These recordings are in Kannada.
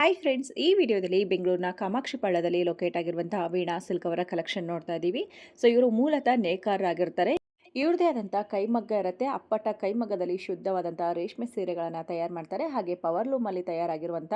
ಹಾಯ್ ಫ್ರೆಂಡ್ಸ್, ಈ ವಿಡಿಯೋದಲ್ಲಿ ಬೆಂಗಳೂರಿನ ಕಾಮಾಕ್ಷಿ ಪಾಳ್ಯದಲ್ಲಿ ಲೊಕೇಟ್ ಆಗಿರುವಂತಹ ವೀಣಾ ಸಿಲ್ಕ್ ಅವರ ಕಲೆಕ್ಷನ್ ನೋಡ್ತಾ ಇದ್ದೀವಿ. ಸೊ ಇವರು ಮೂಲತಃ ನೇಕಾರರಾಗಿರ್ತಾರೆ. ಇವ್ರದೇ ಆದಂಥ ಕೈಮಗ್ಗ ಇರುತ್ತೆ. ಅಪ್ಪಟ ಕೈಮಗ್ಗದಲ್ಲಿ ಶುದ್ಧವಾದಂಥ ರೇಷ್ಮೆ ಸೀರೆಗಳನ್ನು ತಯಾರು ಮಾಡ್ತಾರೆ. ಹಾಗೆ ಪವರ್ ಲೂಮಲ್ಲಿ ತಯಾರಾಗಿರುವಂಥ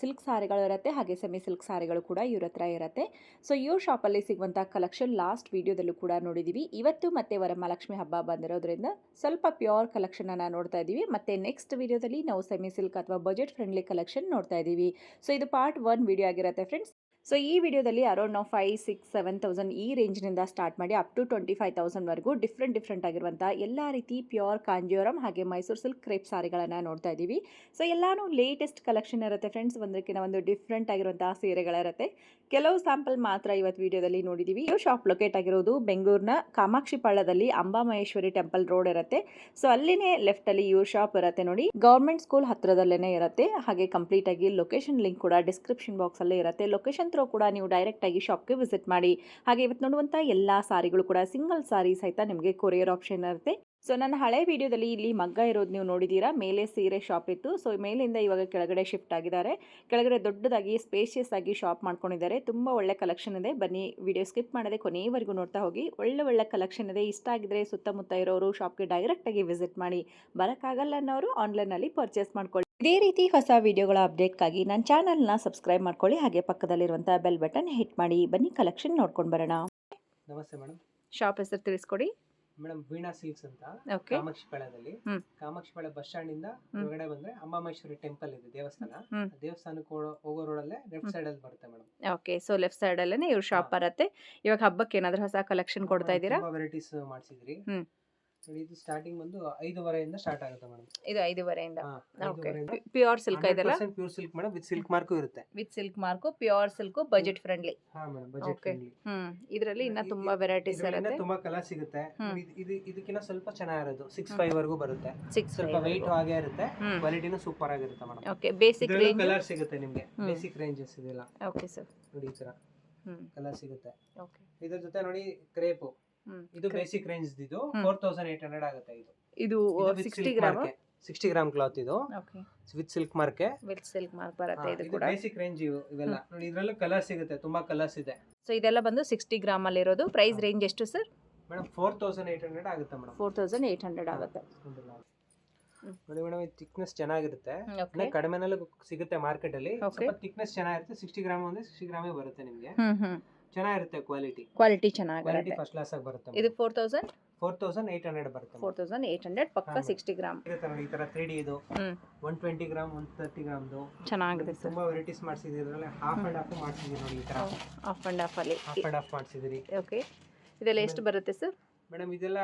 ಸಿಲ್ಕ್ ಸಾರಿಗಳು ಇರುತ್ತೆ. ಹಾಗೆ ಸೆಮಿ ಸಿಲ್ಕ್ ಸಾರಿಗಳು ಕೂಡ ಇವ್ರ ಹತ್ರ ಇರುತ್ತೆ. ಸೊ ಇವ್ರ ಶಾಪಲ್ಲಿ ಸಿಗುವಂಥ ಕಲೆಕ್ಷನ್ ಲಾಸ್ಟ್ ವಿಡಿಯೋದಲ್ಲೂ ಕೂಡ ನೋಡಿದ್ದೀವಿ. ಇವತ್ತು ಮತ್ತೆ ವರಮಹಾಲಕ್ಷ್ಮಿ ಹಬ್ಬ ಬಂದಿರೋದ್ರಿಂದ ಸ್ವಲ್ಪ ಪ್ಯೂರ್ ಕಲೆಕ್ಷನನ್ನು ನೋಡ್ತಾ ಇದ್ದೀವಿ. ಮತ್ತು ನೆಕ್ಸ್ಟ್ ವಿಡಿಯೋದಲ್ಲಿ ನಾವು ಸೆಮಿ ಸಿಲ್ಕ್ ಅಥವಾ ಬಜೆಟ್ ಫ್ರೆಂಡ್ಲಿ ಕಲೆಕ್ಷನ್ ನೋಡ್ತಾ ಇದ್ದೀವಿ. ಸೊ ಇದು ಪಾರ್ಟ್ 1 ವಿಡಿಯೋ ಆಗಿರುತ್ತೆ ಫ್ರೆಂಡ್ಸ್. ಸೊ ಈ ವಿಡಿಯೋದಲ್ಲಿ ಅರೌಂಡ್ ನಾವು 5,6,7,000 ಈ ರೇಂಜ್ನಿಂದ ಸ್ಟಾರ್ಟ್ ಮಾಡಿ ಅಪ್ ಟು 25,000ವರೆಗೂ ಡಿಫ್ರೆಂಟ್ ಆಗಿರುವಂಥ ಎಲ್ಲ ರೀತಿ ಪ್ಯೂರ್ ಕಾಂಜೀವರಂ ಹಾಗೆ ಮೈಸೂರು ಸಿಲ್ಕ್ ಕ್ರೇಪ್ ಸಾರಿಗಳನ್ನು ನೋಡ್ತಾ ಇದ್ದೀವಿ. ಸೊ ಎಲ್ಲಾನು ಲೇಟೆಸ್ಟ್ ಕಲೆಕ್ಷನ್ ಇರುತ್ತೆ ಫ್ರೆಂಡ್ಸ್. ಒಂದಕ್ಕಿಂತ ಒಂದು ಡಿಫ್ರೆಂಟ್ ಆಗಿರುವಂತಹ ಸೀರೆಗಳಿರುತ್ತೆ. ಕೆಲವು ಸ್ಯಾಂಪಲ್ ಮಾತ್ರ ಇವತ್ತು ವಿಡಿಯೋದಲ್ಲಿ ನೋಡಿದ್ದೀವಿ. ಈ ಶಾಪ್ ಲೊಕೇಟ್ ಆಗಿರೋದು ಬೆಂಗಳೂರಿನ ಕಾಮಾಕ್ಷಿ ಪಾಳ್ಯದಲ್ಲಿ ಅಂಬಾಮಹೇಶ್ವರಿ ಟೆಂಪಲ್ ರೋಡ್ ಇರುತ್ತೆ. ಸೊ ಅಲ್ಲಿನೇ ಲೆಫ್ಟ್ ಅಲ್ಲಿ ಇವ್ರ ಶಾಪ್ ಇರುತ್ತೆ ನೋಡಿ. ಗವರ್ಮೆಂಟ್ ಸ್ಕೂಲ್ ಹತ್ರದಲ್ಲೇನೆ ಇರುತ್ತೆ. ಹಾಗೆ ಕಂಪ್ಲೀಟ್ ಆಗಿ ಲೊಕೇಶನ್ ಲಿಂಕ್ ಕೂಡ ಡಿಸ್ಕ್ರಿಪ್ಷನ್ ಬಾಕ್ಸ್ ಅಲ್ಲಿ ಇರುತ್ತೆ. ಲೊಕೇಶನ್ ಥ್ರೂ ಕೂಡ ನೀವು ಡೈರೆಕ್ಟ್ ಆಗಿ ಶಾಪ್ಗೆ ವಿಸಿಟ್ ಮಾಡಿ. ಹಾಗೆ ಇವತ್ತು ನೋಡುವಂಥ ಎಲ್ಲ ಸಾರಿಗಳು ಕೂಡ ಸಿಂಗಲ್ ಸಾರಿ ಸಹಿತ ನಿಮಗೆ ಕೊರಿಯರ್ ಆಪ್ಷನ್ ಇರುತ್ತೆ. ಸೊ ನನ್ನ ಹಳೆ ವಿಡಿಯೋದಲ್ಲಿ ಇಲ್ಲಿ ಮಗ್ಗ ಇರೋದು ನೀವು ನೋಡಿದ್ದೀರಾ. ಮೇಲೆ ಸೀರೆ ಶಾಪ್ ಇತ್ತು. ಸೊ ಮೇಲಿಂದ ಇವಾಗ ಕೆಳಗಡೆ ಶಿಫ್ಟ್ ಆಗಿದ್ದಾರೆ. ಕೆಳಗಡೆ ದೊಡ್ಡದಾಗಿ ಸ್ಪೇಷಿಯಸ್ ಆಗಿ ಶಾಪ್ ಮಾಡ್ಕೊಂಡಿದ್ದಾರೆ. ತುಂಬ ಒಳ್ಳೆ ಕಲೆಕ್ಷನ್ ಇದೆ. ಬನ್ನಿ, ವಿಡಿಯೋ ಸ್ಕಿಪ್ ಮಾಡದೆ ಕೊನೆಯವರೆಗೂ ನೋಡ್ತಾ ಹೋಗಿ. ಒಳ್ಳೆ ಕಲೆಕ್ಷನ್ ಇದೆ. ಇಷ್ಟ ಆಗಿದ್ರೆ ಸುತ್ತಮುತ್ತ ಇರೋರು ಶಾಪ್ಗೆ ಡೈರೆಕ್ಟ್ ಆಗಿ ವಿಸಿಟ್ ಮಾಡಿ. ಬರೋಕ್ಕಾಗಲ್ಲ ಅನ್ನೋರು ಆನ್ಲೈನಲ್ಲಿ ಪರ್ಚೇಸ್ ಮಾಡ್ಕೊಳ್ಳಿ. ಇದೇ ರೀತಿ ಹೊಸ ವಿಡಿಯೋಗಳ ಅಪ್ಡೇಟ್ಗಾಗಿ ನನ್ನ ಚಾನಲ್ನ ಸಬ್ಸ್ಕ್ರೈಬ್ ಮಾಡ್ಕೊಳ್ಳಿ. ಹಾಗೆ ಪಕ್ಕದಲ್ಲಿರುವಂಥ ಬೆಲ್ ಬಟನ್ ಹಿಟ್ ಮಾಡಿ. ಬನ್ನಿ ಕಲೆಕ್ಷನ್ ನೋಡ್ಕೊಂಡು ಬರೋಣ. ನಮಸ್ತೆ ಮೇಡಮ್. ಶಾಪ್ ಹೆಸರು ತಿಳಿಸ್ಕೊಡಿ. ಮೇಡಮ್ ವೀಣಾ ಸಿಲ್ಕ್ಸ್ ಅಂತ ಓಕೆ. ಕಾಮಾಕ್ಷಿ ಪಾಳ್ಯದಲ್ಲಿ. ಕಾಮಾಕ್ಷಿ ಪಾಳ್ಯ ಬಸ್ ಸ್ಟ್ಯಾಂಡ್ ಇಂದ ಹೊರಗಡೆ ಬಂದ್ರೆ ಅಂಬಾಮಹೇಶ್ವರಿ ಟೆಂಪಲ್ ಇದೆ, ದೇವಸ್ಥಾನ. ದೇವಸ್ಥಾನಕ್ಕೆ ಹೋಗೋ ರೋಡಲ್ಲೇ ಲೆಫ್ಟ್ ಸೈಡ್ ಅಲ್ಲಿ ಬರುತ್ತೆ madam. Okay. So left side ಅಲ್ಲೇ ಇವ್ರ ಶಾಪ್ ಬರುತ್ತೆ. ಇವಾಗ ಹಬ್ಬಕ್ಕೆ ಏನಾದರೂ ಹೊಸ ಕಲೆಕ್ಷನ್ ಕೊಡ್ತಾ ಇದ್ದೀರಾ? ತುಂಬಾ ವೆರೈಟೀಸ್ ಮಾಡಿಸಿದ್ರಿ. ನೋಡಿ, ಇದು ಸ್ಟಾರ್ಟಿಂಗ್ ಬಂದು 5:30 ಇಂದ ಸ್ಟಾರ್ಟ್ ಆಗುತ್ತೆ ಮೇಡಮ್. ಇದು 5:30 ಇಂದ. ಓಕೆ. ಪ್ಯೂರ್ ಸಿಲ್ಕ್ ಇದೆಲ್ಲ? Pure silk madam, with silk mark ಇರುತ್ತೆ. With silk mark, pure silk, budget friendly. ಹಾ ಮೇಡಮ್, ಬಜೆಟ್ ಫ್ರೆಂಡ್ಲಿ. ಇದರಲ್ಲಿ ಇನ್ನ ತುಂಬಾ ವೆರೈಟೀಸ್ ಇರುತ್ತೆ. ತುಂಬಾ ಕಲರ್ ಸಿಗುತ್ತೆ. ಇದಕ್ಕಿಂತ ಸ್ವಲ್ಪ ಚೆನ್ನಾಗಿರೋದು 6.5 ವರೆಗೂ ಬರುತ್ತೆ. ಸ್ವಲ್ಪ weight ಹಾಗೆ ಇರುತ್ತೆ. ಕ್ವಾಲಿಟಿನೂ ಸೂಪರ್ ಆಗಿರುತ್ತೆ madam. Okay. Basic range colour ಸಿಗುತ್ತೆ ನಿಮಗೆ. ಬೇಸಿಕ್ ರೇಂಜಸ್ ಇದೆಲ್ಲ. Okay sir. ನೋಡಿ ಈ ತರ ಕಲರ್ ಸಿಗುತ್ತೆ. ಓಕೆ. ಇದರ ಜೊತೆ ನೋಡಿ ಕ್ರೇಪ್. ಇದು ಬೇಸಿಕ್ ರೇಂಜ್ ಇದು 4,800 ಆಗುತ್ತೆ. ಇದು 60 ಗ್ರಾಮ್ 60 ಗ್ರಾಮ್ ಕ್ಲಾತ್. ಇದು okay. With silk mark. With silk mark ಬರುತ್ತೆ. ಇದು ಕೂಡ ಬೇಸಿಕ್ ರೇಂಜ್ ಇವೆಲ್ಲ. ನೋಡಿ ಇದರಲ್ಲೂ ಕಲರ್ ಸಿಗುತ್ತೆ, ತುಂಬಾ ಕಲರ್ಸ್ ಇದೆ. ಸೊ ಇದೆಲ್ಲ ಬಂದು 60 ಗ್ರಾಮ್ ಅಲ್ಲಿ ಇರೋದು. ಪ್ರೈಸ್ ರೇಂಜ್ ಎಷ್ಟು ಸರ್? ಮೇಡಮ್ 4,800 ಆಗುತ್ತೆ ಮೇಡಮ್. 4,800 ಆಗುತ್ತೆ. ನೋಡಿ ಮೇಡಮ್, ಇದು ಥಿಕ್ನೆಸ್ ಚೆನ್ನಾಗಿರುತ್ತೆ. ಕಡಿಮೆನಲ್ಲೂ ಸಿಗುತ್ತೆ ಮಾರ್ಕೆಟ್ ಅಲ್ಲಿ. ಸ್ವಲ್ಪ ಥಿಕ್ನೆಸ್ ಚೆನ್ನಾಗಿರುತ್ತೆ. 60 ಗ್ರಾಮ್ ಅಂದ್ರೆ 60 ಗ್ರಾಮೇ ಬರುತ್ತೆ ನಿಮಗೆ. ಚೆನ್ನಾಗಿರುತ್ತೆ ಕ್ವಾಲಿಟಿ ಚೆನ್ನಾಗಿರುತ್ತೆ. ಫಸ್ಟ್ ಕ್ಲಾಸ್ ಆಗಿ ಬರುತ್ತೆ. ಇದು 4,800 ಬರುತ್ತೆ. 4,800 ಪಕ್ಕ 60 ಗ್ರಾಮ್ ಇರುತ್ತೆ ನೋಡಿ. ಈ ತರ 3D ಇದು 120 ಗ್ರಾಮ್ 130 ಗ್ರಾಮ್ದು ಚೆನ್ನಾಗಿದೆ. ತುಂಬಾ ವೆರೈಟೀಸ್ ಮಾಡಿಸಿದೀವಿ. ಇದರಲ್ಲಿ ಹಾಫ್ ಅಂಡ್ ಹಾಫ್ ಮಾಡಿಸಿದೀವಿ ನೋಡಿ. ಈ ತರ ಹಾಫ್ ಅಂಡ್ ಹಾಫ್ ಅಲ್ಲಿ ಮಾಡಿಸಿದಿರಿ. ಓಕೆ. ಇದೆಲ್ಲ ಎಷ್ಟು ಬರುತ್ತೆ ಸರ್? ಮೇಡಮ್ ಇದೆಲ್ಲ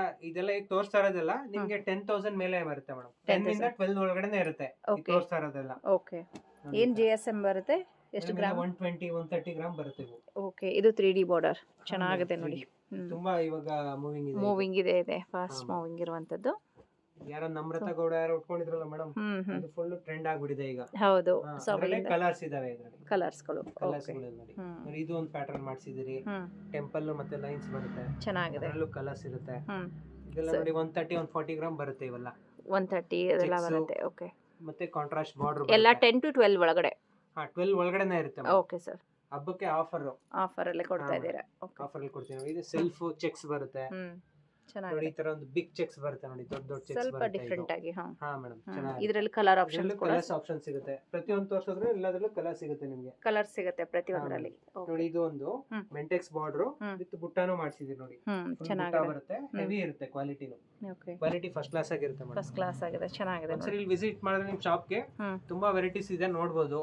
ಈಗ ತೋರಿಸ್ತಾ ಇರೋದೆಲ್ಲ ನಿಮಗೆ 10,000 ಮೇಲೆ ಬರುತ್ತೆ ಮೇಡಮ್. 10 ಇಂದ 12 ಒಳಗಡೆನೇ ಇರುತ್ತೆ ತೋರಿಸ್ತಾ ಇರೋದೆಲ್ಲ. ಓಕೆ. ಏನ್ GSM ಬರುತ್ತೆ? ಎಷ್ಟು ಗ್ರಾಮ್? 120 130 ಗ್ರಾಮ್ ಬರುತ್ತೆ. ಓಕೆ. ಇದು 3D ಬಾರ್ಡರ್ ಚೆನ್ನಾಗಿದೆ ನೋಡಿ. ತುಂಬಾ ಇವಾಗ ಮೂವಿಂಗ್ ಇದೆ ಫಾಸ್ಟ್ ಮೂವಿಂಗ್ ಇರುವಂತದ್ದು. ಯಾರೋ ನಮ್ರತಾ ಗೌಡ ಯಾರು ಉಟ್ಕೊಂಡಿದ್ರಲ್ಲ ಮೇಡಮ್, ಅದು ಫುಲ್ ಟ್ರೆಂಡ್ ಆಗ್ಬಿಟ್ಟಿದೆ ಈಗ. ಹೌದು. ಕಲರ್ಸ್ ಇದಾವೆ ಇದರಲ್ಲಿ. ಕಲರ್ಸ್ಗಳು ನೋಡಿ. ಇದು ಒಂದು ಪ್ಯಾಟರ್ನ್ ಮಾಡಿಸಿದಿರಿ. ಟೆಂಪಲ್ ಮತ್ತೆ ಲೈನ್ಸ್ ಬರುತ್ತೆ. ಚೆನ್ನಾಗಿದೆ. ಅದರಲ್ಲೂ ಕಲರ್ಸ್ ಇರುತ್ತೆ. ಇದೆಲ್ಲ ನೋಡಿ 130 140 ಗ್ರಾಮ್ ಬರುತ್ತೆ. ಇವೆಲ್ಲ 130 ಇದೆಲ್ಲ ಬರುತ್ತೆ. ಓಕೆ. ಮತ್ತೆ ಕಾಂಟ್ರಾಸ್ಟ್ ಬಾರ್ಡರ್ ಎಲ್ಲ 10 to 12 ಒಳಗಡೆ. 12 ಒಳಗಡೆನೇ ಇರುತ್ತೆ. Okay sir. ಹಬ್ಬಕ್ಕೆ ಆಫರ್ ಅಲ್ಲೇ ಕೊಡ್ತಾ ಇದ್ದೀರಾ? ಆಫರ್ ಅಲ್ಲಿ ಕೊಡ್ತೀವಿ. ಇದು ಸೆಲ್ಫ್ ಚೆಕ್ಸ್ ಬರುತ್ತೆ. ಚೆನ್ನಾಗಿದೆ. ನೋಡಿ ಈ ತರ ಒಂದು ಬಿಗ್ ಚೆಕ್ಸ್ ಬರುತ್ತೆ ನೋಡಿ. ದೊಡ್ಡ ಚೆಕ್ಸ್ ಬರುತ್ತೆ. ಸ್ವಲ್ಪ ಡಿಫರೆಂಟ್ ಆಗಿ. ಹಾ ಮೇಡಮ್, ಚೆನ್ನಾಗಿದೆ. ಇದರಲ್ಲಿ ಕಲರ್ ಆಪ್ಷನ್ ಸಿಗುತ್ತೆ. ಪ್ರತಿಯೊಂದು ತೋರಿಸಿದ್ರೆ ಎಲ್ಲದರಲ್ಲೂ ಕಲರ್ ಸಿಗುತ್ತೆ ನಿಮಗೆ. ಕಲರ್ ಸಿಗುತ್ತೆ ಪ್ರತಿಯೊಂದರಲ್ಲಿ. ನೋಡಿ ಇದು ಒಂದು ಮೆಂಟೆಕ್ಸ್ ಬಾರ್ಡರ್ ವಿತ್ ಬುಟ್ಟಾನು ಮಾಡಿಸಿದೀವಿ ನೋಡಿ. ಚೆನ್ನಾಗಿ ಬರುತ್ತೆ. ಹೆವಿ ಇರುತ್ತೆ ಕ್ವಾಲಿಟಿನು. ಕ್ವಾಲಿಟಿ ಫಸ್ಟ್ ಕ್ಲಾಸ್ ಆಗಿರುತ್ತೆ ಮೇಡಮ್. ಫಸ್ಟ್ ಕ್ಲಾಸ್ ಆಗಿದೆ. ಚೆನ್ನಾಗಿದೆ. ಒಂದ್ಸರಿ ಇಲ್ಲಿ ವಿಸಿಟ್ ಮಾಡಿದ್ರೆ ನಿಮ್ ಶಾಪ್ಗೆ ತುಂಬಾ ವೆರೈಟೀಸ್ ಇದೆ, ನೋಡಬಹುದು.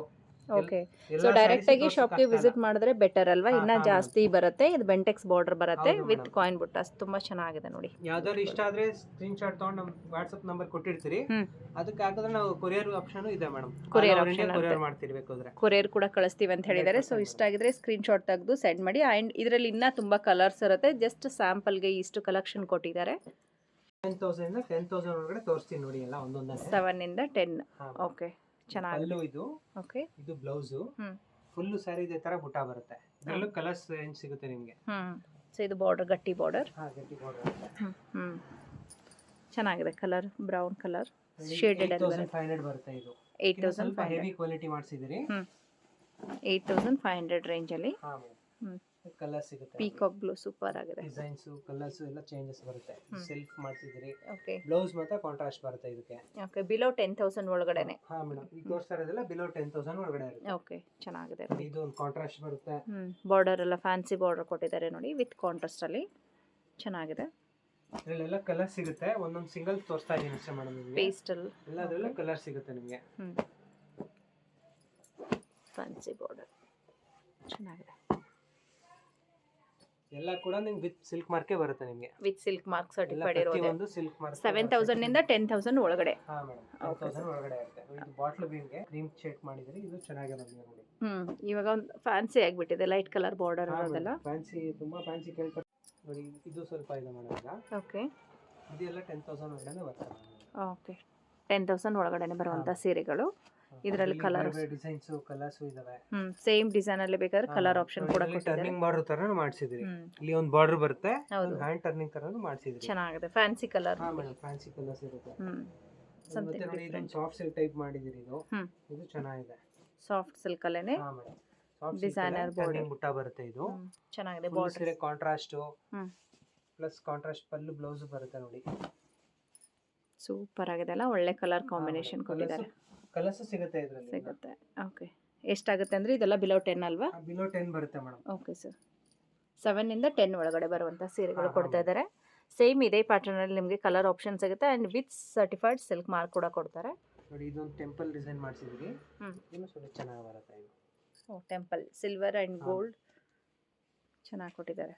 ಓಕೆ. ಸೊ ಡೈರೆಕ್ಟ್ ಆಗಿ ಶಾಪ್ಗೆ ವಿಸಿಟ್ ಮಾಡಿದ್ರೆ ಬೆಟರ್ ಅಲ್ವಾ? ಇನ್ನ ಜಾಸ್ತಿ ಬರುತ್ತೆ. ಇದು ಬೆಂಟೆಕ್ಸ್ ಬಾರ್ಡರ್ ಬರುತ್ತೆ ವಿತ್ ಕಾಯಿನ್ ಬುಟ್ಟಾಸ್. ತುಂಬಾ ಚೆನ್ನಾಗಿದೆ ನೋಡಿ. ಯಾವ್ದಾದ್ರು ಇಷ್ಟ ಆದ್ರೆ ಸ್ಕ್ರೀನ್ ಶಾಟ್ ತಗೊಂಡು ನಮ್ ವಾಟ್ಸ್ಆಪ್ ನಂಬರ್ ಕೊಟ್ಟಿರ್ತೀರಿ. ಅದಕ್ಕೆ ಹಾಕಿದ್ರೆ ನಾವು ಕೊರಿಯರ್ ಆಪ್ಷನ್ ಇದೆ ಮೇಡಮ್. ಕೊರಿಯರ್ ಮಾಡ್ತೀವಿ ಬೇಕಾದ್ರೆ. ಕೊರಿಯರ್ ಕೂಡ ಕಳಿಸ್ತೀವಿ ಅಂತ ಹೇಳಿದ್ದಾರೆ. ಸೊ ಇಷ್ಟ ಆಗಿದ್ರೆ ಸ್ಕ್ರೀನ್ ಶಾಟ್ ತೆಗೆದು ಸೆಂಡ್ ಮಾಡಿ. ಅಂಡ್ ಇದರಲ್ಲಿ ಇನ್ನ ತುಂಬಾ ಕಲರ್ಸ್ ಇರುತ್ತೆ. ಜಸ್ಟ್ ಸ್ಯಾಂಪಲ್ ಗೆ ಇಷ್ಟು ಕಲೆಕ್ಷನ್ ಕೊಟ್ಟಿದ್ದಾರೆ. 10,000 ಇಂದ 10,000 ಒಳಗಡೆ ತೋರಿಸ್ತೀನಿ ನೋಡಿ. ಎಲ್ಲ ಒಂದೊಂದೇ 7 ಇಂದ 10. ಓಕೆ. ಚೆನ್ನಾಗಿದೆ. ಇದು ಓಕೆ. ಇದು ಬ್ಲೌಸ್ ಫುಲ್ ಸ್ಯಾರಿ ಇದೇ ತರ ಬುಟ್ಟ ಬರುತ್ತೆ. ಇದರಲ್ಲೂ ಕಲರ್ಸ್ ರೇಂಜ್ ಸಿಗುತ್ತೆ ನಿಮಗೆ. ಸೊ ಇದು ಬಾರ್ಡರ್ ಗಟ್ಟಿ ಬಾರ್ಡರ್. ಗಟ್ಟಿ ಬಾರ್ಡರ್. ಚೆನ್ನಾಗಿದೆ. ಕಲರ್ ಬ್ರೌನ್ ಕಲರ್ ಶೇಡೆಡ್ ಅಲ್ಲಿ 8,500 ಬರುತ್ತೆ. ಇದು 8,500 ಹೆವಿ ಕ್ವಾಲಿಟಿ ಮಾಡಿಸಿದಿರಿ. 8500 ರೇಂಜಲ್ಲಿ. ಹಾ ಮೇಡಮ್, ಕಲರ್ ಸಿಗುತ್ತೆ, ಪೀಕಾಕ್ ಬ್ಲೂ ಸೂಪರ್ ಆಗಿದೆ. ಡಿಸೈನ್ಸ್ ಕಲರ್ಸ್ ಎಲ್ಲ ಚೇಂಜಸ್ ಬರುತ್ತೆ. ಸೆಲ್ಫ್ ಮಾಡ್ತಿದ್ದೀರಿ. ಓಕೆ ಬ್ಲೌಸ್ ಮತ್ತೆ ಕಾಂಟ್ರಾಸ್ಟ್ ಬರುತ್ತೆ ಇದಕ್ಕೆ. ಓಕೆ ಬಿಲೋ 10000 ಒಳಗಡೆನೆ. ಹಾ ಮೇಡಮ್, ಈಗ ತೋರಿಸ್ತಾ ಇರೋದೆಲ್ಲ ಬಿಲೋ 10000 ಒಳಗಡೆ ಇರುತ್ತೆ. ಓಕೆ ಚೆನ್ನಾಗಿದೆ. ಇದು ಒಂದು ಕಾಂಟ್ರಾಸ್ಟ್ ಬರುತ್ತೆ. ಬಾರ್ಡರ್ ಎಲ್ಲ ಫ್ಯಾನ್ಸಿ ಬಾರ್ಡರ್ ಕೊಟ್ಟಿದ್ದಾರೆ ನೋಡಿ, ವಿತ್ ಕಾಂಟ್ರಾಸ್ಟ್ ಅಲ್ಲಿ ಚೆನ್ನಾಗಿದೆ. ಇದರಲ್ಲೆಲ್ಲ ಕಲರ್ ಸಿಗುತ್ತೆ, ಒಂದೊಂದು ಸಿಂಗಲ್ ತೋರಿಸ್ತಾ ಇದೀನಿ ಅಷ್ಟೇ ಮೇಡಮ್. ನಿಮಗೆ ಪೇಸ್ಟಲ್ ಎಲ್ಲದರಲ್ಲೂ ಕಲರ್ ಸಿಗುತ್ತೆ ನಿಮಗೆ. ಫ್ಯಾನ್ಸಿ ಬಾರ್ಡರ್ ಚೆನ್ನಾಗಿದೆ. ಎಲ್ಲ ಕೂಡ ನಿಮ್ಗೆ ವಿತ್ ಸಿಲ್ಕ್ ಮಾರ್ಕೆ ಬರುತ್ತೆ ನಿಮಗೆ. ವಿತ್ ಸಿಲ್ಕ್ ಮಾರ್ಕ್ ಸರ್ಟಿಫೈಡ್ ಇರೋದು. ಒಂದು ಸಿಲ್ಕ್ ಮಾರ್ಕ್ 7000 ನಿಂದ 10000 ಒಳಗಡೆ. ಹಾ ಮೇಡಮ್, 10000 ಒಳಗಡೆ ಇರುತ್ತೆ. ಇದು ಬಾಟ್ಲ್ ಬೀಮ್ಗೆ ಕ್ರೀಮ್ ಶೇಡ್ ಮಾಡಿದ್ರಿ, ಇದು ಚೆನ್ನಾಗಿ ಬಂದಿದೆ ನೋಡಿ. ಇವಾಗ ಒಂದು ಫ್ಯಾನ್ಸಿ ಆಗಿಬಿಟ್ಟಿದೆ, ಲೈಟ್ ಕಲರ್ ಬಾರ್ಡರ್ ಇರೋದೆಲ್ಲ. ಫ್ಯಾನ್ಸಿ, ತುಂಬಾ ಫ್ಯಾನ್ಸಿ ಕೇಳ್ತಾರೆ ನೋಡಿ. ಇದು ಸ್ವಲ್ಪ ಇದೆ ಮೇಡಮ್ ಈಗ. ಓಕೆ ಇದೆಲ್ಲ 10000 ಒಳಗಡೆ ಬರ್ತದೆ. ಓಕೆ 10000 ಒಳಗಡೆನೆ ಬರುವಂತ ಸೀರೆಗಳು. ಇದರಲ್ಲಿ ಕಲರ್ ಡಿಸೈನ್ಸ್ ಕಲರ್ಸ್ ಇದಾವೆ. ಸೇಮ್ ಡಿಸೈನ್ ಅಲ್ಲಿ ಬೇಕಾದ್ರೆ ಕಲರ್ ಆಪ್ಷನ್ ಕೂಡ ಕೊಟ್ಟಿದ್ದಾರೆ. ಟರ್ನಿಂಗ್ ಬಾರ್ಡರ್ ತರನು ಮಾಡಿಸಿದ್ರಿ. ಇಲ್ಲಿ ಒಂದು ಬಾರ್ಡರ್ ಬರುತ್ತೆ, ಹ್ಯಾಂಡ್ ಟರ್ನಿಂಗ್ ತರನು ಮಾಡಿಸಿದ್ರಿ. ಚೆನ್ನಾಗಿದೆ, ಫ್ಯಾನ್ಸಿ ಕಲರ್. ಹಾ ಮೇಡಮ್, ಫ್ಯಾನ್ಸಿ ಕಲರ್ಸ್ ಇರುತ್ತೆ. ಮತ್ತೆ ನೋಡಿ ಇದೊಂದು ಸಾಫ್ಟ್ ಸಿಲ್ಕ್ ಟೈಪ್ ಮಾಡಿದಿರಿ. ಇದು ಚೆನ್ನಾಗಿದೆ, ಸಾಫ್ಟ್ ಸಿಲ್ಕ್ ಅಲ್ಲೇನೆ. ಹಾ ಮೇಡಮ್, ಸಾಫ್ಟ್ ಡಿಸೈನರ್ ಬಾರ್ಡರ್ ಬುಟ್ಟ ಬರುತ್ತೆ. ಇದು ಚೆನ್ನಾಗಿದೆ. ಬಾರ್ಡರ್ ಕಾಂಟ್ರಾಸ್ಟ್ ಪ್ಲಸ್ ಕಾಂಟ್ರಾಸ್ಟ್ ಪಲ್ಲು ಬ್ಲೌಸ್ ಬರುತ್ತೆ ನೋಡಿ. ಸೂಪರ್ ಆಗಿದೆ ಅಲ್ಲ, ಒಳ್ಳೆ ಕಲರ್ ಕಾಂಬಿನೇಷನ್ ಕೊಟ್ಟಿದ್ದಾರೆ. ಕಲರ್ಸ್ ಸಿಗುತ್ತೆ ಇದರಲ್ಲಿ. ಸಿಗುತ್ತೆ. ಓಕೆ ಎಷ್ಟಾಗುತ್ತೆ ಅಂದ್ರೆ ಇದೆಲ್ಲ ಬಿಲೋ 10 ಅಲ್ವಾ? ಬಿಲೋ 10 ಬರುತ್ತೆ ಮೇಡಮ್. ಓಕೆ ಸರ್, 7 ಇಂದ 10 ಒಳಗಡೆ ಬರುವಂತ ಸೀರೆಗಳು ಕೊಡ್ತಾ ಇದ್ದಾರೆ. ಸೇಮ್ ಇದೇ ಪ್ಯಾಟರ್ನ್ ಅಲ್ಲಿ ನಿಮಗೆ ಕಲರ್ ಆಪ್ಷನ್ ಸಿಗುತ್ತೆ and with certified silk mark ಕೂಡ ಕೊಡ್ತಾರೆ ನೋಡಿ. ಇದೊಂದು ಟೆಂಪಲ್ ಡಿಸೈನ್ ಮಾಡಿಸಿದ್ರಿ, ಇನ್ನು ಸ್ವಲ್ಪ ಚೆನ್ನಾಗಿ ಬರುತ್ತೆ ಇದು. ಟೆಂಪಲ್ ಸಿಲ್ವರ್ ಅಂಡ್ ಗೋಲ್ಡ್ ಚೆನ್ನಾಗಿ ಕೊಟ್ಟಿದ್ದಾರೆ.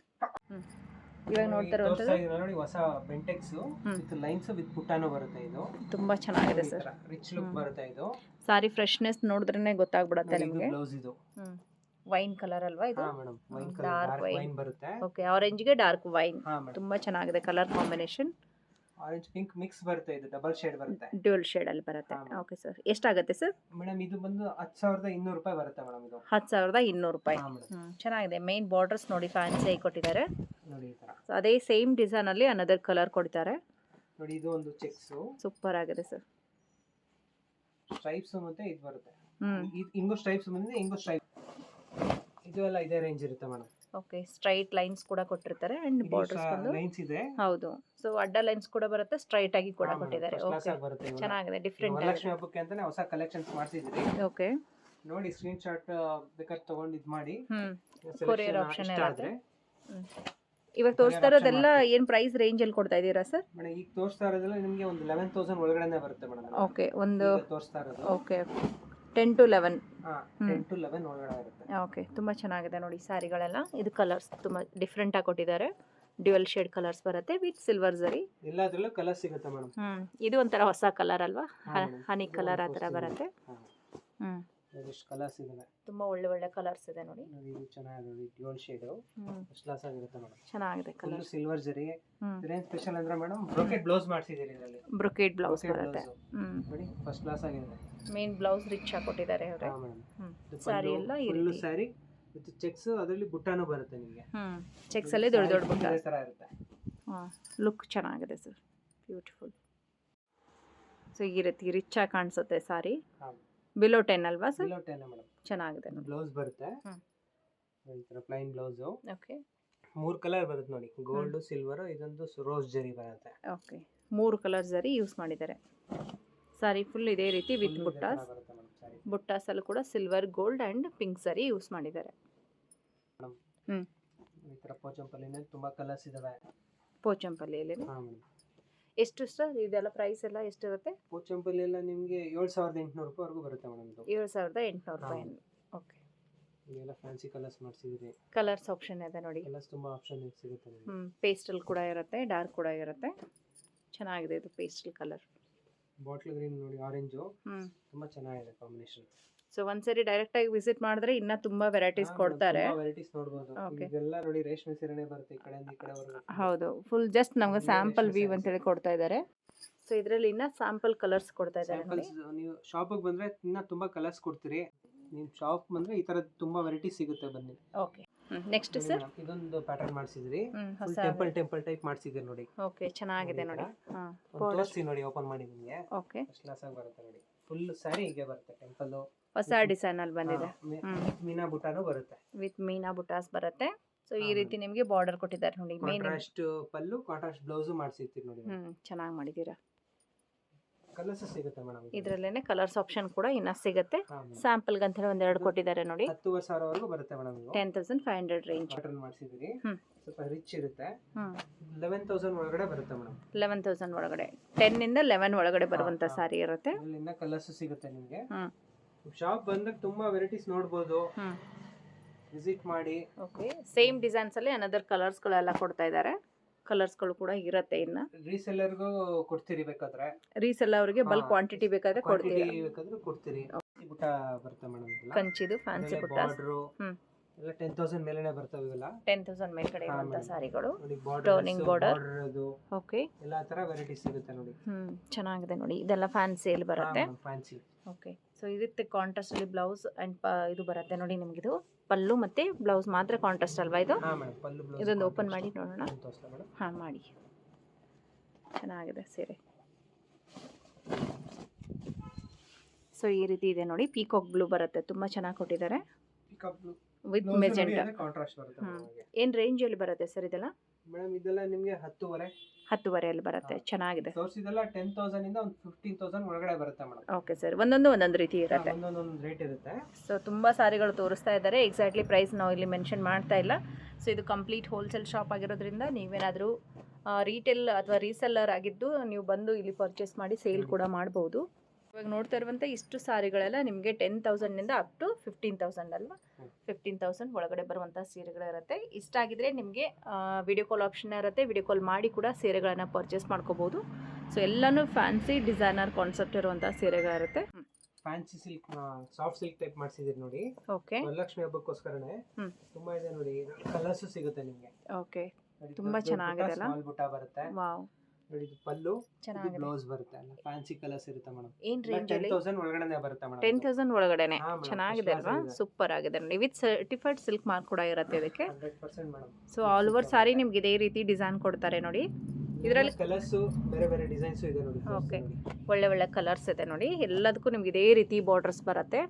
ಇವಾಗ ನೋಡ್ತಾ ಇರುವಂತದ್ದು ನೋಡಿ, ಹೊಸ ಬೆಂಟೆಕ್ಸ್ ವಿತ್ ಲೈನ್ಸ್ ವಿತ್ ಬುಟ್ಟಾನು ಬರುತ್ತೆ. ಇದು ತುಂಬಾ ಚೆನ್ನಾಗಿದೆ ಸರ್, ರಿಚ್ ಲುಕ್ ಬರುತ್ತೆ. ಇದು ಸಾರಿ ಫ್ರೆಶ್ನೆಸ್ ನೋಡಿದ್ರೇನೆ ಗೊತ್ತಾಗ್ಬಿಡುತ್ತೆ ನಿಮಗೆ. ಬ್ಲೌಸ್ ಇದು ವೈನ್ ಕಲರ್ ಅಲ್ವಾ ಇದು? ಹಾ madam, wine colour, dark wine ಬರುತ್ತೆ. ಓಕೆ, ಆರೆಂಜ್ ಗೆ ಡಾರ್ಕ್ ವೈನ್ ತುಂಬಾ ಚೆನ್ನಾಗಿದೆ colour combination. Orange pink mix ಬರುತ್ತೆ, ಇದು ಡಬಲ್ ಶೇಡ್ ಬರುತ್ತೆ, ಡ್ಯೂಯಲ್ ಶೇಡ್ ಅಲ್ಲಿ ಬರುತ್ತೆ. ಓಕೆ ಸರ್, ಎಷ್ಟಾಗುತ್ತೆ ಸರ್? ಮೇಡಮ್ ಇದು ಬಂದು 10200 ರೂಪಾಯಿ ಬರುತ್ತೆ ಮೇಡಮ್. ಇದು 10200 ರೂಪಾಯಿ. ಚೆನ್ನಾಗಿದೆ. ಮೇನ್ ಬಾರ್ಡರ್ಸ್ ನೋಡಿ ಫ್ಯಾನ್ಸಿ ಆಗಿ ಕೊಟ್ಟಿದ್ದಾರೆ ನೋಡಿ. ಈ ತರ ಅದೇ ಸೇಮ್ ಡಿಸೈನ್ ಅಲ್ಲಿ ಅನದರ್ ಕಲರ್ ಕೊಡ್ತಾರೆ ನೋಡಿ. ಇದು ಒಂದು ಚೆಕ್ಸ್ ಸೂಪರ್ ಆಗಿದೆ ಸರ್. ಸ್ಟ್ರೈಪ್ಸ್ ಮತ್ತೆ ಇದು ಬರುತ್ತೆ. ಇಂಗೋ ಸ್ಟ್ರೈಪ್ಸ್ ಬಂದಿದೆ, ಇಂಗೋ ಸ್ಟ್ರೈಪ್ ಇದು ಎಲ್ಲ ಇದೇ ರೇಂಜ್ ಇರುತ್ತೆ ಮೇಡಮ್. ಓಕೆ, ಸ್ಟ್ರೈಟ್ ಲೈನ್ಸ್ ಕೂಡ ಕೊಟ್ಟಿರ್ತಾರೆ ಅಂಡ್ ಬಾರ್ಡರ್ಸ್ ಬಂದು ಲೈನ್ಸ್ ಇದೆ. ಹೌದು, ಸೊ ಅಡ್ಡ ಲೈನ್ಸ್ ಕೂಡ ಬರುತ್ತೆ, ಸ್ಟ್ರೈಟ್ ಆಗಿ ಕೂಡ ಕೊಟ್ಟಿದ್ದಾರೆ. ಓಕೆ, ಚೆನ್ನಾಗಿದೆ, ಡಿಫರೆಂಟ್. ವರಲಕ್ಷ್ಮಿ ಹಬ್ಬಕ್ಕೆ ಅಂತಾನೆ ಹೊಸ ಕಲೆಕ್ಷನ್ಸ್ ಮಾಡ್ತಿದ್ದೀರಿ. ಓಕೆ ನೋಡಿ, ಸ್ಕ್ರೀನ್ ಶಾಟ್ ಬೇಕಾದ್ರೆ ತಗೊಂಡು ಇದು ಮಾಡಿ. ಕೊರಿಯರ್ ಆಪ್ಷನ್ ಇರುತ್ತೆ. ಇವಾಗ ತೋರಿಸ್ತಾ ಇರೋದೆಲ್ಲ ಏನ್ ಪ್ರೈಸ್ ರೇಂಜ್ ಅಲ್ಲಿ ಕೊಡ್ತಾ ಇದ್ದೀರಾ ಸರ್? ಮೇಡಮ್ ಈಗ ತೋರಿಸ್ತಾ ಇರೋದೆಲ್ಲ ನಿಮಗೆ ಒಂದು 11000 ಒಳಗಡೆನೇ ಬರುತ್ತೆ ಮೇಡಮ್. ಓಕೆ, ಒಂದು ತೋರಿಸ್ತಾ ಇರೋದು ಓಕೆ 10 to 11. 10 to 11 ಒಳಗಡೆ ಇರುತ್ತೆ. ಓಕೆ, ತುಂಬಾ ಚೆನ್ನಾಗಿದೆ ನೋಡಿ ಸಾರಿಗಳೆಲ್ಲ. ಇದು ಕಲರ್ಸ್ ತುಂಬಾ ಡಿಫರೆಂಟ್ ಆಗಿ ಕೊಟ್ಟಿದ್ದಾರೆ. ಡ್ಯುಯಲ್ ಶೇಡ್ ಕಲರ್ಸ್ ಬರುತ್ತೆ ವಿತ್ ಸಿಲ್ವರ್ ಜರಿ. ಎಲ್ಲದರಲ್ಲೂ ಕಲರ್ ಸಿಗುತ್ತೆ ಮೇಡಮ್. ಇದು ಒಂಥರ ಹೊಸ ಕಲರ್ ಅಲ್ವಾ? ಹನಿ ಕಲರ್ ಆ ತರ ಬರುತ್ತೆ. ಎಷ್ಟು ಕಲರ್ಸ್ ಇದೆ, ತುಂಬಾ ಒಳ್ಳೆ ಒಳ್ಳೆ ಕಲರ್ಸ್ ಇದೆ ನೋಡಿ. ಇದು ಚೆನ್ನಾಗಿದೆ ನೋಡಿ, ಡ್ಯುಯಲ್ ಶೇಡ್ ಫಸ್ಟ್ ಕ್ಲಾಸ್ ಆಗಿರುತ್ತೆ ಮೇಡಮ್. ಚೆನ್ನಾಗಿದೆ ಕಲರ್. ಸಿಲ್ವರ್ ಜರಿ. ಇದೇನ್ ಸ್ಪೆಷಲ್ ಅಂದ್ರೆ ಮೇಡಮ್, ಬ್ರೊಕೆಟ್ ಬ್ಲೌಸ್ ಮಾಡ್ಸಿದ್ದೀರಿ ಇದರಲ್ಲಿ. ಬ್ರೊಕೆಟ್ ಬ್ಲೌಸ್ ಬರುತ್ತೆ ನೋಡಿ, ಫಸ್ಟ್ ಕ್ಲಾಸ್ ಆಗಿದೆ. ಮೇನ್ ಬ್ಲೌಸ್ ರಿಚ್ ಆಗಿ ಕೊಟ್ಟಿದ್ದಾರೆ ಅವರೇ. ಸಾರಿ ಎಲ್ಲ ಫುಲ್ ಸಾರಿ ವಿತ್ ಚೆಕ್ಸ್, ಅದರಲ್ಲಿ ಬುಟ್ಟಾನು ಬರುತ್ತೆ ನಿಮಗೆ. ಚೆಕ್ಸ್ ಅಲ್ಲಿ ದೊಡ್ಡ ದೊಡ್ಡ ಬುಟ್ಟ ತರ ಇರುತ್ತೆ. ಲುಕ್ ಚೆನ್ನಾಗಿದೆ ಸರ್, ಬ್ಯೂಟಿಫುಲ್. ಸೊ ಈ ರೀತಿ ರಿಚ್ ಆಗಿ ಕಾಣಿಸುತ್ತೆ ಸಾರಿ. ಬಿಲೋ 10 ಅಲ್ವಾ ಸರ್? Below 10 madam. ಚೆನ್ನಾಗಿದೆ. ಬ್ಲೌಸ್ ಬರುತ್ತೆ ಈ ತರ ಪ್ಲೈನ್ ಬ್ಲೌಸ್. ಓಕೆ, 3 ಕಲರ್ ಬರುತ್ತೆ ನೋಡಿ, ಗೋಲ್ಡ್, ಸಿಲ್ವರ್, ಇದೊಂದು ರೋಸ್ ಜರಿ ಬರುತ್ತೆ. ಓಕೆ, 3 ಕಲರ್ ಜರಿ ಯೂಸ್ ಮಾಡಿದ್ದಾರೆ. ಸಾರಿ ಫುಲ್ ಇದೇ ರೀತಿ ವಿತ್ ಬುಟ್ಟಾಸ್. ಬುಟ್ಟಾಸ್ ಅಲ್ಲೂ ಕೂಡ ಸಿಲ್ವರ್, ಗೋಲ್ಡ್ ಅಂಡ್ ಪಿಂಕ್ ಜರಿ ಯೂಸ್ ಮಾಡಿದ್ದಾರೆ. ಈ ತರ ಪೋಚಂಪಲ್ಲಿನಲ್ಲಿ ತುಂಬಾ ಕಲರ್ಸ್ ಇದಾವೆ. ಪೋಚಂಪಲ್ಲಿಯಲ್ಲಿ ಎಷ್ಟು ಸರ್ ಇದೆಲ್ಲ ಪ್ರೈಸ್ ಎಲ್ಲ ಎಷ್ಟಿರುತ್ತೆ? ಪೋಚಂಪಲ್ಲಿ ಎಲ್ಲ ನಿಮಗೆ 7800 ರೂಪಾಯಿ ವರೆಗೂ ಬರುತ್ತೆ ಮೇಡಮ್. 7800 ರೂಪಾಯಿ. ಓಕೆ, ಇದೆಲ್ಲ ಫ್ಯಾನ್ಸಿ ಕಲರ್ಸ್ ಮಾಡ್ಸಿದ್ರಿ. ಕಲರ್ಸ್ ಆಪ್ಷನ್ ಇದೆ ನೋಡಿ. ಕಲರ್ಸ್ ತುಂಬಾ ಆಪ್ಷನ್ ಸಿಗುತ್ತೆ ನಿಮಗೆ. ಪೇಸ್ಟಲ್ ಕೂಡ ಇರುತ್ತೆ, ಡಾರ್ಕ್ ಕೂಡ ಇರುತ್ತೆ. ಚೆನ್ನಾಗಿದೆ ಇದು ಪೇಸ್ಟಲ್ ಕಲರ್. ಬಾಟ್ಲ್ ಗ್ರೀನ್ ನೋಡಿ, ಆರೆಂಜ್ ತುಂಬಾ ಚೆನ್ನಾಗಿದೆ ಕಾಂಬಿನೇಷನ್. ಸೊ ಒಂದ್ಸರಿ ಡೈರೆಕ್ಟ್ ಆಗಿ ವಿಸಿಟ್ ಮಾಡಿದ್ರೆ ಇನ್ನ ತುಂಬಾ ವೆರೈಟೀಸ್ ಕೊಡ್ತಾರೆ. ವೆರೈಟೀಸ್ ನೋಡಬಹುದು. ಇದೆಲ್ಲ ನೋಡಿ ರೇಷ್ಮೆ ಸೀರೆನೇ ಬರುತ್ತೆ, ಈ ಕಡೆಯಿಂದ ಈ ಕಡೆವರೆಗೂ. ಹೌದು, ಫುಲ್ ಜಸ್ಟ್ ನಮಗೆ ಸ್ಯಾಂಪಲ್ ವ್ಯೂ ಅಂತ ಹೇಳಿ ಕೊಡ್ತಾ ಇದ್ದಾರೆ. ಸೊ ಇದರಲ್ಲಿ ಇನ್ನ ಸ್ಯಾಂಪಲ್ ಕಲರ್ಸ್ ಕೊಡ್ತಾ ಇದ್ದಾರೆ ನೋಡಿ. ನೀವು ಶಾಪಿಗೆ ಬಂದ್ರೆ ಇನ್ನ ತುಂಬಾ ಕಲರ್ಸ್ ಕೊಡ್ತೀರಿ. ನೀವು ಶಾಪ್ ಬಂದ್ರೆ ಈ ತರ ತುಂಬಾ ವೆರೈಟೀಸ್ ಸಿಗುತ್ತೆ, ಬನ್ನಿ. ಓಕೆ, ನೆಕ್ಸ್ಟ್ ಸರ್ ಇದೊಂದು ಪ್ಯಾಟರ್ನ್ ಮಾಡಿಸಿದ್ರಿ, ಟೆಂಪಲ್ ಟೈಪ್ ಮಾಡಿಸಿದ್ರಿ ನೋಡಿ. ಓಕೆ, ಚೆನ್ನಾಗಿದೆ ನೋಡಿ. ತೋರಿಸಿ ನೋಡಿ, ಓಪನ್ ಮಾಡಿ ನಿಮಗೆ. ಓಕೆ, ಫಸ್ಟ್ ಕ್ಲಾಸ್ ಆಗಿ ಬರುತ್ತೆ ನೋಡಿ. ಫುಲ್ ಸ್ಯಾರಿ ಹೀಗೆ ಬರುತ್ತೆ, ಟೆಂಪಲ್ ಹೊಸ ಡಿಸೈನ್ ಅಲ್ಲಿ ಬಂದಿದೆ. ಮೀನಾ ಬುಟಾನು ಬರುತ್ತೆ. ವಿತ್ ಮೀನಾ ಬುಟಾಸ್ ಬರುತ್ತೆ. ಸೊ ಈ ರೀತಿ ನಿಮಗೆ ಬಾರ್ಡರ್ ಕೊಟ್ಟಿದ್ದಾರೆ ನೋಡಿ. ಕಾಂಟ್ರಾಸ್ಟ್ ಪಲ್ಲು, ಕಾಂಟ್ರಾಸ್ಟ್ ಬ್ಲೌಸ್ ಮಾಡಿಸಿರ್ತೀವಿ ನೋಡಿ. ಚೆನ್ನಾಗಿ ಮಾಡಿದೀರಾ. ಕಲರ್ಸ್ ಸಿಗುತ್ತೆ ಮೇಡಮ್. ಇದರಲ್ಲೇನೆ ಕಲರ್ಸ್ ಆಪ್ಷನ್ ಕೂಡ ಇನ್ನ ಸಿಗುತ್ತೆ. ಸ್ಯಾಂಪಲ್ ಗಂತ ಒಂದೆರಡು ಕೊಟ್ಟಿದ್ದಾರೆ ನೋಡಿ. 10,000 ವರೆಗೂ ಬರುತ್ತೆ ಮೇಡಮ್. 10,500 range pattern ಮಾಡಿಸಿದಿರಿ. ಸ್ವಲ್ಪ ರಿಚ್ ಇರುತ್ತೆ. 11,000 ಒಳಗಡೆ ಬರುತ್ತೆ ಮೇಡಮ್. 11,000 ಒಳಗಡೆ 10 ಇಂದ 11 ಒಳಗಡೆ ಬರುವಂತ ಸಾರಿ ಇರುತ್ತೆ. ಇಲ್ಲಿಂದ ಕಲರ್ಸ್ ಸಿಗುತ್ತೆ ನಿಮಗೆ. ಶಾಪ್ ಬಂದಾಗ ತುಂಬಾ ವೆರೈಟೀಸ್ ನೋಡಬಹುದು. ವಿಸಿಟ್ ಮಾಡಿ. ಓಕೆ, ಸೇಮ್ ಡಿಸೈನ್ಸ್ ಅಲ್ಲಿ ಅನದರ್ ಕಲರ್ಸ್ ಗಳೆಲ್ಲ ಕೊಡ್ತಾ ಇದ್ದಾರೆ. ಕಲರ್ಸ್ ಗಳು ಕೂಡ ಇರುತ್ತೆ. ಇನ್ನ ರೀಸೆಲ್ಲರ್ಗೂ ಕೊಡ್ತೀರಿ ಬೇಕಾದ್ರೆ. ರೀಸೆಲ್ಲರ್ ಅವರಿಗೆ ಬಲ್ಕ್ ಕ್ವಾಂಟಿಟಿ ಬೇಕಾದ್ರೆ ಕೊಡ್ತೀರಿ. ಬೇಕಾದ್ರೆ ಕೊಡ್ತೀರಿ. ಬುಟ್ಟ ಬರುತ್ತೆ ಮೇಡಮ್. ಕಂಚಿದು ಫ್ಯಾನ್ಸಿ ಬುಟ್ಟ. ಎಲ್ಲ 10,000 ಮೇಲೆನೇ ಬರ್ತವೆ. ಇವೆಲ್ಲ 10,000 ಮೇಲ್ಗಡೆ ಇರುವಂತ ಸಾರಿಗಳು. ನೋಡಿ ಟರ್ನಿಂಗ್ ಬಾರ್ಡರ್. ಓಕೆ, ಎಲ್ಲಾ ತರ ವೆರೈಟೀಸ್ ಸಿಗುತ್ತೆ ನೋಡಿ. ಚೆನ್ನಾಗಿದೆ ನೋಡಿ. ಇದೆಲ್ಲ ಫ್ಯಾನ್ಸಿ ಅಲ್ಲಿ ಬರುತ್ತೆ. ಫ್ಯಾನ್ಸಿ. ಓಕೆ, ಸೊ ಇದಕ್ಕೆ ಕಾಂಟ್ರಾಸ್ಟ್ ಅಲ್ಲಿ ಬ್ಲೌಸ್ ಅಂಡ್ ಇದು ಬರುತ್ತೆ ನೋಡಿ. ನಿಮಗೆ ಇದು ಪಲ್ಲು ಮತ್ತೆ ಬ್ಲೌಸ್ ಮಾತ್ರ ಕಾಂಟ್ರಾಸ್ಟ್ ಅಲ್ವಾ ಇದು? ಇದೊಂದು ಓಪನ್ ಮಾಡಿ ನೋಡೋಣ. ಹಾ, ಮಾಡಿ. ಚೆನ್ನಾಗಿದೆ ಸೀರೆ. ಸೊ ಈ ರೀತಿ ಇದೆ ನೋಡಿ. ಪೀಕಾಕ್ ಬ್ಲೂ ಬರುತ್ತೆ. ತುಂಬಾ ಚೆನ್ನಾಗಿ ಕೊಟ್ಟಿದ್ದಾರೆ. Peacock blue with magenta. Contrast ಬರುತ್ತೆ ನಮಗೆ. ಏನ್ ರೇಂಜ್ ಅಲ್ಲಿ ಬರುತ್ತೆ ಸರ್ ಇದೆಲ್ಲ? ಮೇಡಮ್ ಇದೆಲ್ಲ ನಿಮಗೆ 10,500 ಅಲ್ಲಿ ಬರುತ್ತೆ. ಚೆನ್ನಾಗಿದೆ. ಇದೆಲ್ಲ 10,000 ಇಂದ 15,000 ಒಳಗಡೆ ಬರುತ್ತೆ ಮೇಡಮ್. ಓಕೆ ಸರ್, ಒಂದೊಂದು ರೀತಿ ಇರುತ್ತೆ. ಒಂದೊಂದು ರೇಟ್ ಇರುತ್ತೆ. ಸೊ ತುಂಬಾ ಸಾರಿಗಳು ತೋರಿಸ್ತಾ ಇದ್ದಾರೆ. ಎಕ್ಸಾಕ್ಟ್ಲಿ ಪ್ರೈಸ್ ನಾವು ಇಲ್ಲಿ ಮೆನ್ಷನ್ ಮಾಡ್ತಾ ಇಲ್ಲ. ಸೊ ಇದು ಕಂಪ್ಲೀಟ್ ಹೋಲ್ಸೇಲ್ ಶಾಪ್ ಆಗಿರೋದ್ರಿಂದ ನೀವೇನಾದರೂ ರೀಟೇಲ್ ಅಥವಾ ರೀಸೆಲ್ಲರ್ ಆಗಿದ್ದು ನೀವು ಬಂದು ಇಲ್ಲಿ ಪರ್ಚೇಸ್ ಮಾಡಿ ಸೇಲ್ ಕೂಡ ಮಾಡ್ಬೋದು. ಇವಾಗ ನೋಡ್ತಾ ಇರುವಂಥ ಇಷ್ಟು ಸಾರಿಗಳೆಲ್ಲ ನಿಮಗೆ 10,000 ನಿಂದ ಅಪ್ ಟು 15,000 ಅಲ್ವಾ? 15,000 ಒಳಗಡೆ ಬರುವಂಥ ಸೀರೆಗಳಿರುತ್ತೆ. ಇಷ್ಟ ಆಗಿದ್ರೆ ನಿಮಗೆ ವಿಡಿಯೋ ಕಾಲ್ ಆಪ್ಷನ್ ಇರುತ್ತೆ. ವಿಡಿಯೋ ಕಾಲ್ ಮಾಡಿ ಕೂಡ ಸೀರೆಗಳನ್ನು ಪರ್ಚೇಸ್ ಮಾಡ್ಕೋಬೋದು. ಸೊ ಎಲ್ಲನೂ ಫ್ಯಾನ್ಸಿ ಡಿಸೈನರ್ ಕಾನ್ಸೆಪ್ಟ್ ಇರುವಂಥ ಸೀರೆಗಳಿರುತ್ತೆ. Fancy silk, soft silk type ಮಾಡಿಸಿದಿರಿ ನೋಡಿ. ಓಕೆ, ವರಲಕ್ಷ್ಮಿ ಹಬ್ಬಕ್ಕೋಸ್ಕರನೇ ತುಂಬಾ ಇದೆ ನೋಡಿ. ಕಲರ್ಸ್ ಸಿಗುತ್ತೆ ನಿಮಗೆ. ಓಕೆ, ತುಂಬಾ ಚೆನ್ನಾಗಿದೆ ಅಲ್ಲ? ಸ್ಮಾಲ್ ಬುಟ್ಟ ಬರುತ್ತೆ. ವಾವ್, ನೋಡಿ ಇದು ಪಲ್ಲು, ಚೆನ್ನಾಗಿದೆ. ಬ್ಲೌಸ್ ಬರುತ್ತೆ. ಫ್ಯಾನ್ಸಿ ಕಲರ್ಸ್ ಇರುತ್ತೆ ಮೇಡಮ್. ಏನ್ ರೇಂಜ್ ಅಲ್ಲಿ? 10,000 ಒಳಗಡೆ ಬರುತ್ತೆ ಮೇಡಮ್. 10,000 ಒಳಗಡೆನೆ. ಚೆನ್ನಾಗಿದೆ ಅಲ್ವಾ? ಸೂಪರ್ ಆಗಿದೆ ನೋಡಿ. ವಿತ್ ಸರ್ಟಿಫೈಡ್ ಸಿಲ್ಕ್ ಮಾರ್ಕ್ ಕೂಡ ಇರುತ್ತೆ ಇದಕ್ಕೆ. 100% ಮೇಡಮ್. ಸೊ ಆಲ್ ಓವರ್ ಸಾರಿ ನಿಮ್ಗೆ ಇದೇ ರೀತಿ ಡಿಸೈನ್ ಕೊಡ್ತಾರೆ ನೋಡಿ. ಇದರಲ್ಲಿ ಕಲರ್ಸ್ ಬೇರೆ ಬೇರೆ ಡಿಸೈನ್ಸ್ ಇದೆ ನೋಡಿ. ಓಕೆ, ಒಳ್ಳೆ ಕಲರ್ಸ್ ಇದೆ ನೋಡಿ. ಎಲ್ಲದಕ್ಕೂ ನಿಮ್ಗೆ ಇದೇ ರೀತಿ ಬಾರ್ಡರ್ಸ್ ಬರುತ್ತೆ.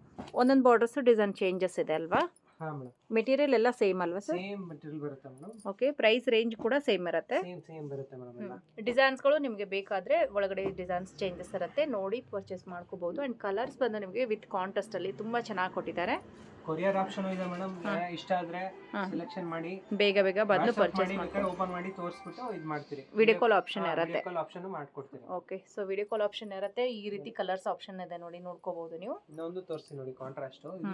ಒಂದೊಂದು ಬಾರ್ಡರ್ಸ್ ಡಿಸೈನ್ ಚೇಂಜಸ್ ಇದೆ ಅಲ್ವಾ? ಹಾ ಮೇಡಮ್. ಮೆಟೀರಿಯಲ್ ಎಲ್ಲ ಸೇಮ್ ಅಲ್ವಾ ಸರ್? ಸೇಮ್ ಮೆಟೀರಿಯಲ್ ಬರುತ್ತೆ ಮೇಡಮ್. ಓಕೆ, ಪ್ರೈಸ್ ರೇಂಜ್ ಕೂಡ ಸೇಮ್ ಇರುತ್ತೆ. ಸೇಮ್ ಬರುತ್ತೆ ಮೇಡಮ್. ಎಲ್ಲ ಡಿಸೈನ್ಸ್ಗಳು ನಿಮಗೆ ಬೇಕಾದ್ರೆ ಒಳಗಡೆ ಡಿಸೈನ್ಸ್ ಚೇಂಜಸ್ ಇರುತ್ತೆ. ನೋಡಿ ಪರ್ಚೇಸ್ ಮಾಡ್ಕೋಬಹುದು. ಅಂಡ್ ಕಲರ್ಸ್ ಬಂದು ನಿಮಗೆ ವಿತ್ ಕಾಂಟ್ರಾಸ್ಟ್ ಅಲ್ಲಿ ತುಂಬಾ ಚೆನ್ನಾಗಿ ಕೊಟ್ಟಿದ್ದಾರೆ. ಕೊರಿಯರ್ ಆಪ್ಷನ್ ಇದೆ ಮೇಡಮ್. ಇಷ್ಟ ಆದ್ರೆ ಸೆಲೆಕ್ಷನ್ ಮಾಡಿ ಬೇಗ ಬಂದು ಪರ್ಚೇಸ್ ಮಾಡಿ ಓಪನ್ ಮಾಡಿ ತೋರಿಸ್ಬಿಟ್ಟು ಇದು ಮಾಡ್ತೀರಿ. ವಿಡಿಯೋ ಕಾಲ್ ಆಪ್ಷನ್ ಇರುತ್ತೆ. ವಿಡಿಯೋ ಕಾಲ್ ಆಪ್ಷನ್ ಮಾಡ್ಕೊಡ್ತೀವಿ. Okay, so video call option ಇರುತ್ತೆ. ಈ ರೀತಿ ಕಲರ್ಸ್ ಆಪ್ಷನ್ ಇದೆ ನೋಡಿ, ನೋಡ್ಕೋಬಹುದು ನೀವು. ಇನ್ನೊಂದು ತೋರಿಸ್ತೀನಿ ನೋಡಿ. ಕಾಂಟ್ರಾಸ್ಟ್ ಇದು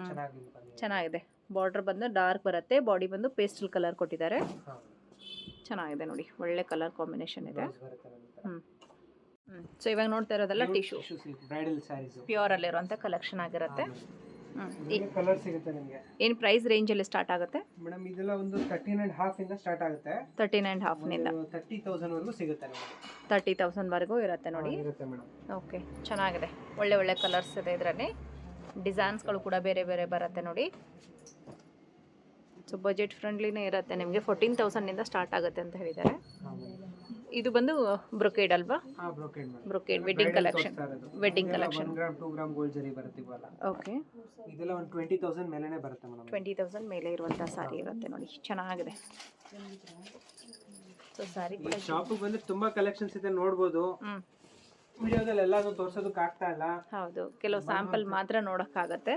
ಚೆನ್ನಾಗಿದೆ. ಬಾರ್ಡರ್ ಬಂದು ಡಾರ್ಕ್ ಬರುತ್ತೆ. ಬಾಡಿ ಬಂದು ಪೇಸ್ಟಲ್ ಕಲರ್ ಕೊಟ್ಟಿದ್ದಾರೆ. ಚೆನ್ನಾಗಿದೆ ನೋಡಿ. ಒಳ್ಳೆ ಕಲರ್ ಕಾಂಬಿನೇಷನ್ ಇದೆ. ಸೊ ಇವಾಗ ನೋಡ್ತಾ ಇರೋದೆಲ್ಲ ಟಿಶ್ಯೂ ಬ್ರೈಡಲ್ ಸ್ಯಾರೀಸ್ ಪ್ಯೂರ್ ಅಲ್ಲಿರುವಂತ ಕಲೆಕ್ಷನ್ ಆಗಿರುತ್ತೆ. ಕಲರ್ ಸಿಗುತ್ತೆ ನಿಮಗೆ. ಏನು ಪ್ರೈಸ್ ರೇಂಜ್ ಅಲ್ಲಿ ಸ್ಟಾರ್ಟ್ ಆಗುತ್ತೆ ಮೇಡಮ್? ಇದೆಲ್ಲ ಒಂದು 13.5 ಇಂದ ಸ್ಟಾರ್ಟ್ ಆಗುತ್ತೆ. 13.5 ನಿಂದ 30,000 ವರೆಗೂ ಸಿಗುತ್ತೆ ನಿಮಗೆ. 30,000 ವರೆಗೂ ಇರುತ್ತೆ ನೋಡಿ. ಇರುತ್ತೆ ಮೇಡಮ್. ಓಕೆ, ಚೆನ್ನಾಗಿದೆ. ಒಳ್ಳೆ ಕಲರ್ಸ್ ಇದೆ ಇದರಲ್ಲಿ. ಡಿಸೈನ್ಸ್ಗಳು ಕೂಡ ಬೇರೆ ಬರುತ್ತೆ ನೋಡಿ. ಸೊ ಬಜೆಟ್ ಫ್ರೆಂಡ್ಲಿನೇ ಇರುತ್ತೆ ನಿಮಗೆ. 14,000 ನಿಂದ ಸ್ಟಾರ್ಟ್ ಆಗುತ್ತೆ ಅಂತ ಹೇಳಿದ್ದಾರೆ. ಇದು ಬಂದು ಬ್ರೊಕೇಡ್ ಅಲ್ವಾ? Brocade wedding collection. 1 gram 2 gram gold ಜರಿ ಬರುತ್ತೆ ಇವಲ್ಲ. ಓಕೆ, ಇದೆಲ್ಲ ಒಂದು 20,000 ಮೇಲೆನೇ ಬರುತ್ತೆ ಮೇಡಮ್. 20,000 ಮೇಲೆ ಇರುವಂತ ಸಾರಿ ಇರುತ್ತೆ ನೋಡಿ. ಚೆನ್ನಾಗಿದೆ. ಸೊ ಸಾರಿ ಕೂಡ ಶಾಪಿಗೆ ಬಂದ್ರೆ ತುಂಬಾ ಕಲೆಕ್ಷನ್ಸ್ ಇದೆ, ನೋಡಬಹುದು. ವಿಡಿಯೋದಲ್ಲಿ ಎಲ್ಲಾನು ತೋರಿಸೋದಕ್ಕೆ ಆಗ್ತಾ ಇಲ್ಲ. ಹೌದು, ಕೆಲವು ಸ್ಯಾಂಪಲ್ ಮಾತ್ರ ನೋಡೋಕ್ಕಾಗತ್ತೆ.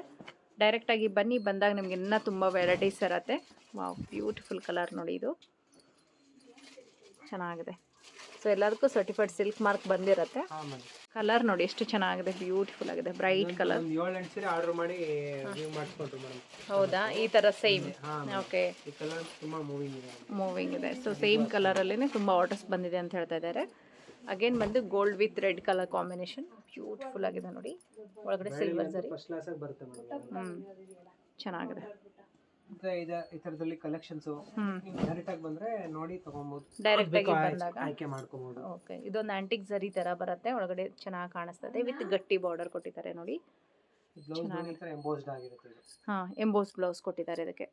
ಡೈರೆಕ್ಟ್ ಆಗಿ ಬಂದಾಗ ನಿಮ್ಗೆ ಇನ್ನೂ ತುಂಬ ವೆರೈಟೀಸ್ ಇರುತ್ತೆ. ವಾವ್, ಬ್ಯೂಟಿಫುಲ್ ಕಲರ್ ನೋಡಿ. ಇದು ಚೆನ್ನಾಗಿದೆ. ಸೊ ಎಲ್ಲದಕ್ಕೂ ಸರ್ಟಿಫೈಡ್ ಸಿಲ್ಕ್ ಮಾರ್ಕ್ ಬಂದಿರುತ್ತೆ. ಕಲರ್ ನೋಡಿ ಎಷ್ಟು ಚೆನ್ನಾಗಿದೆ. ಬ್ಯೂಟಿಫುಲ್ ಆಗಿದೆ. Bright colour. 7 ಸೀರೆ ಆರ್ಡರ್ ಮಾಡಿ ರಿವ್ಯೂ ಮಾಡಿಸ್ಕೊಂಡ್ರು ಮೇಡಮ್. ಹೌದಾ? ಈ ತರ ಸೇಮ್. ಓಕೆ, ಈ ಕಲರ್ ತುಂಬಾ ಮೂವಿಂಗ್ ಇದೆ. ಸೊ ಸೇಮ್ ಕಲರ್ ಅಲ್ಲೇನೆ ತುಂಬಾ ಆರ್ಡರ್ಸ್ ಬಂದಿದೆ ಅಂತ ಹೇಳ್ತಾ ಇದ್ದಾರೆ. ಅಗೇನ್ ಬಂದು gold with red colour combination. Beautiful ಆಗಿದೆ ನೋಡಿ. ಒಳಗಡೆ ಸಿಲ್ವರ್ ಜರಿ. ಫಸ್ಟ್ ಕ್ಲಾಸ್ ಆಗಿ ಬರುತ್ತೆ ಮೇಡಮ್. ಚೆನ್ನಾಗಿದೆ. ಈ ತರದಲ್ಲಿ ಕಲೆಕ್ಷನ್ಸ್ ನೀವು ಡೈರೆಕ್ಟ್ ಆಗಿ ಬಂದ್ರೆ ನೋಡಿ ತಗೊಬಹುದು. ಡೈರೆಕ್ಟ್ ಆಗಿ ಬಂದಾಗ ಆಯ್ಕೆ ಮಾಡ್ಕೋಬಹುದು. ಓಕೆ, ಇದೊಂದು ಆಂಟಿಕ್ ಜರಿ ತರ ಬರುತ್ತೆ. ಒಳಗಡೆ ಚೆನ್ನಾಗಿ ಕಾಣಿಸ್ತದೆ. ವಿತ್ ಗಟ್ಟಿ ಬಾರ್ಡರ್ ಕೊಟ್ಟಿದ್ದಾರೆ ನೋಡಿ. ಬ್ಲೌಸ್ ಈ ತರ ಎಂಬೋಸ್ಡ್ ಆಗಿರುತ್ತೆ. ಎಂಬೋಸ್ ಬ್ಲೌಸ್ ಕೊಟ್ಟಿದ್ದಾರೆ ಇದಕ್ಕೆ.